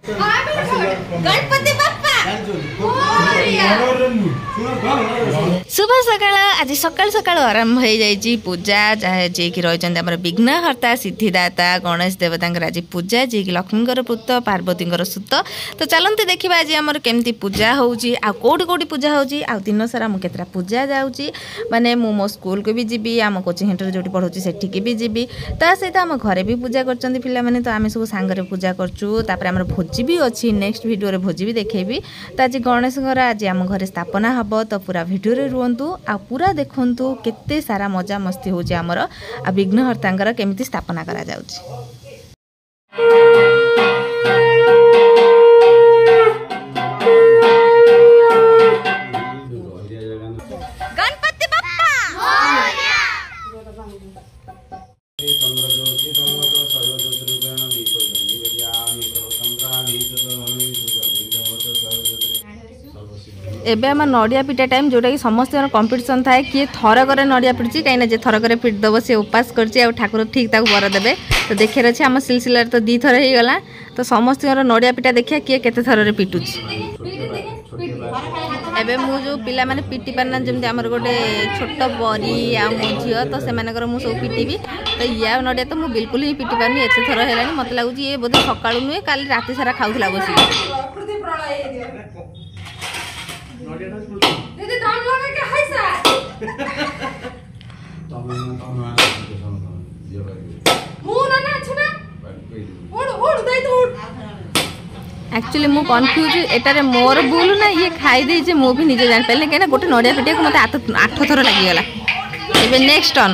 गणपति बाप्पा शुभ सकाळ आज सकाळ सकाळ आरंभ हो जाइए पूजा जे कि रही विघ्नहर्ता सिद्धिदाता गणेश देवता आज पूजा जे कि लक्ष्मी पुत्र पार्वती सुत तो चलते देखा आज आम केमती पूजा होउची आ कोठी कोठी पूजा होउची आ दिन सारा मु केतरा पूजा जाउची माने मु मो स्कूल को भी जीवी आम कोचिंग सेंटर जो पढ़ाऊँ सेठिकी भी जीवी ता सहित आम घरे भी पूजा कर पिला माने तो आम सब सांगरे पूजा करचु तापर आम भोजी भी अच्छी नेक्स्ट वीडियो रे भोजी भी देखेबी तो आज गणेश आज आम घरे स्थापना हम तो पूरा वीडियो रे रुहतु आ पूरा देखु केते सारा मजा मस्ती होची आमर आ विघ्नहर्ता केमिति स्थापना करा जाउची। गणपति बाप्पा एबे आम नड़िया पिटा टाइम जोटा कि समस्त कंपटीशन थाए किए थरक नड़िया पिटी कहीं जे थरक पिट दब सी उपास कर ठाकुर ठीक ताक बर देवे तो देखे अच्छे आम सिलसिल तो दी थर हो गला तो समस्त नड़िया पिटा देखिए किए केते थर पिटुची एबे मु जो पिला माने पिटी पारना जमती आमर गोटे छोट बरी आ मो झील तो से मु सब पिटिबी तो या नड़िया तो मुझे बिल्कुल ही पिटी पारनी एत थर है मत लगुच ये बोधे सका नुहे काली राति सारा खाऊला बस एक्चुअली मु कन्फ्यूज एटारे मोर भूल ना ये खाई दे मु भी निजे जान पहले कहीं गोटे नड़िया पिटिया को मत 8 थर लगिगला एबे नेक्स्ट टर्न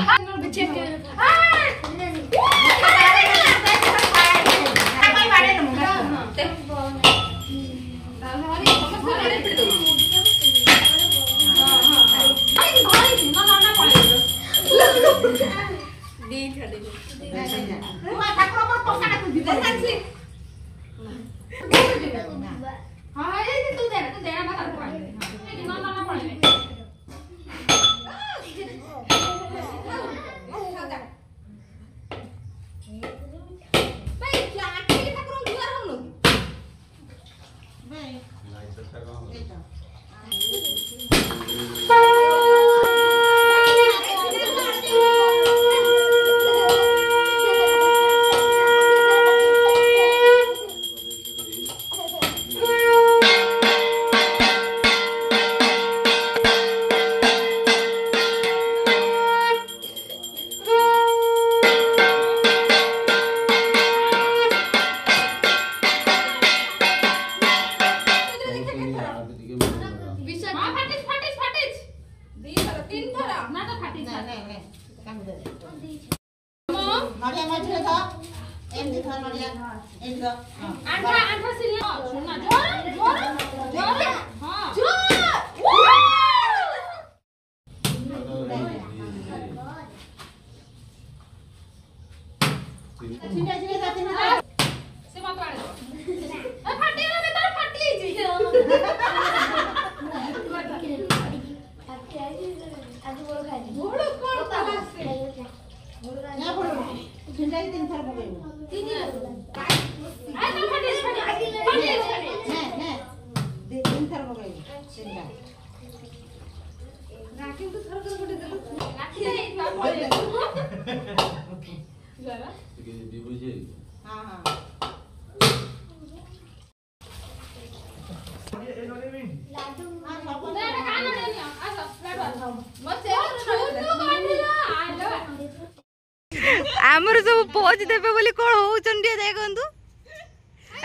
आमर सब पोज देबे बोली कोन हो चंडिया देखंतु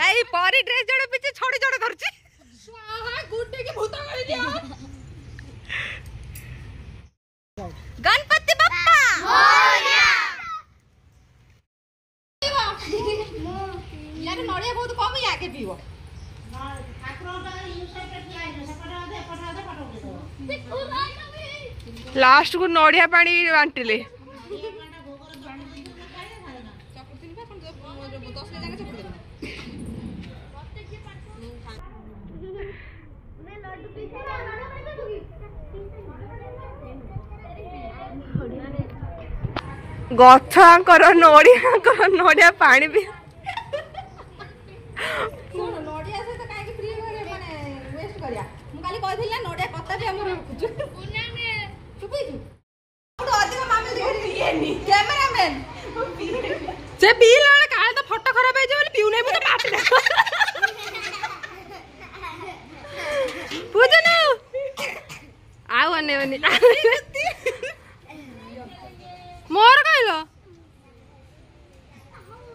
आई परी ड्रेस जोड़े पीछे छोड़ी जोड़े धरची स्वाहा गुड्डे के भूत गली दिया गणपति बाप्पा मोरया यार नड़िया बहुत कम ही आके पीबो लास्ट को नड़िया पानी बांटिले गछांकर नड़िया पानी भी करिया मु काली कहथिल ना नोडिया कत्ता भी हमर रखुछु सुबैछु तो अधिक मामे देखि येनी कैमरामैन से पीला वाला काल तो फोटो खराब है जो पीउ नहीं तो बात ना पूजा ना आउ अने अने मोर कहलो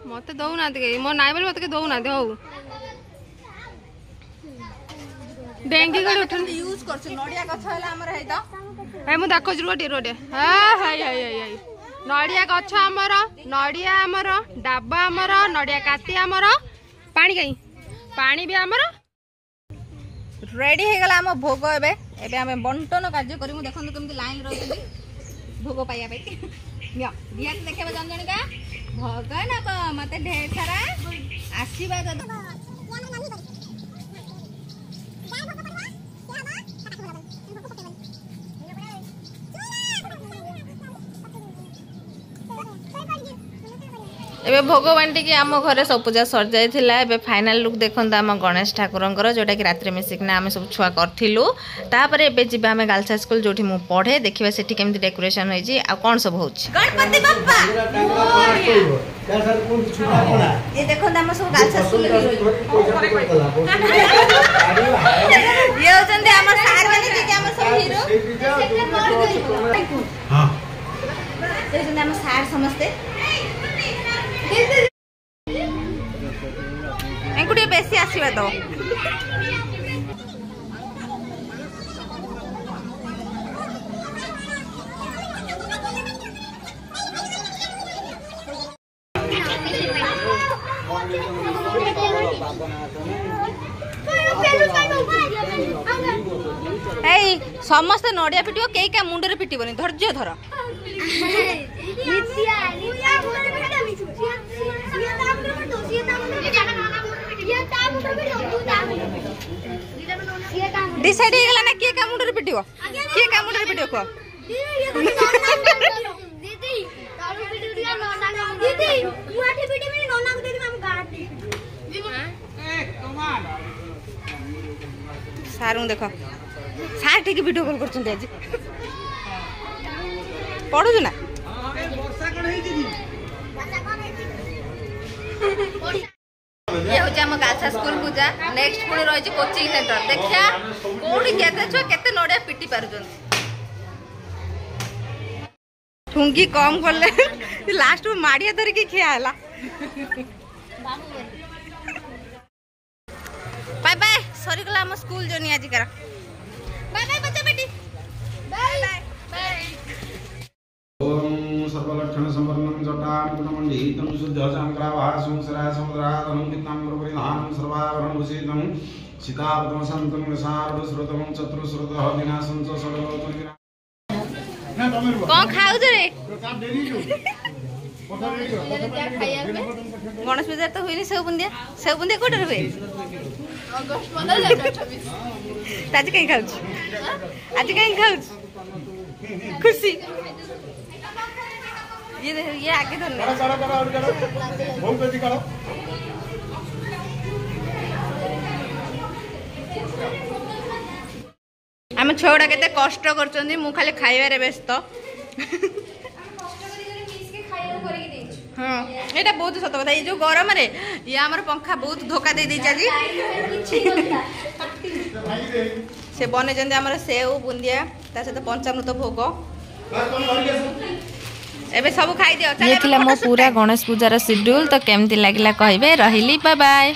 मते दउ ना दे मो नाइ बोल मते के दउ ना दे हो डेंगी गड उठन यूज करछ नडिया गछ हला हमर है त ए मु देखो रोडे रोडे हाय हाय हाय नडिया गछ हमर नडिया हमर डाबा हमर नडिया काटी हमर पानी गई पानी भी हमर रेडी हे गला हम भोग एबे एबे हम बंटन कार्य करी मु देखन केमति लाइन रहते भोग पाइया पे निया दिया देखेबा जन जन का भगन अब मते ढेर सारा आशीर्वाद एबे भगवान टी आम घर सब पूजा सर जाइला एबे फाइनल लुक देखन आम गणेश ठाकुर जोटा कि रात्रि मिसिकना आम सब छुआ करथिलु तापर एबे जिबा हमें गालसा स्कूल जोठी मु पढ़े देखिबा सेठी केमति डेकोरेशन होई जी आ कोन सब होछ गणपति बप्पा ये देखो हम सब गालसा स्कूल ये होचंदी हमर सार बनी कि हमर सब हीरो हां ये जने हम सार समझते एंकुटी बेसी आशीर्वाद दो समस्त नड़िया पिट कई क्या मुंडे पिटबनी धैर्य धर डिसाइड हो गला ना के का मुंडे पिटिबो के का मुंडे पिटिबो को दीदी तारू पिटिबो या नोना दीदी मुआठी पिटिबो नोना को देबी हम गाटी ए कमाल सारू देखो सार ठीक वीडियो कॉल करछन आज पढु ना वर्षा कोन हे दीदी वर्षा कोन हे ये हो जाम गालसा स्कूल पूजा नेक्स्ट पुणी रही कोचिंग सेंटर देखिया कोठी केते छुआ केते नडिया पिटी पारुजन ठुंगी कम करले लास्ट में माड़िया धर के खिया हला बाय बाय सॉरी गला हम स्कूल जर्नी आज करा बाय बाय बच्चा बेटी बाय बाय ओम सर्वलक्षण संवर्णं जटां गुणमण्डितं शुद्धचान्द्राभासं सरासमुद्राधनं पीताम्बरपरिधानं सर्वाभरणं भूषितं सीतावतमसन्तं विशारदश्रुतं चतुश्रुतः विनाशं च षड्भवतुर्विना कौन खाऊ रे गणेश पूजा तो हुई सेव बुंदिया कोटर हुए अगस्त 15 आज कहीं खाऊ खुशी ये आगे धरने आम छुआ केते कष्ट कर मु खाली खाइबारे व्यस्त हाँ ये बहुत सत कथा ये जो गरम रे ये आमर पंखा बहुत धोखा दे दी से बने आमर सेव बुंदिया ता सहित पंचामृत भोग एबे सब खाई दियो ये थिला मो पूरा गणेश पूजार शेड्यूल तो केमती लागिला कहबे रहिली बाय बाय।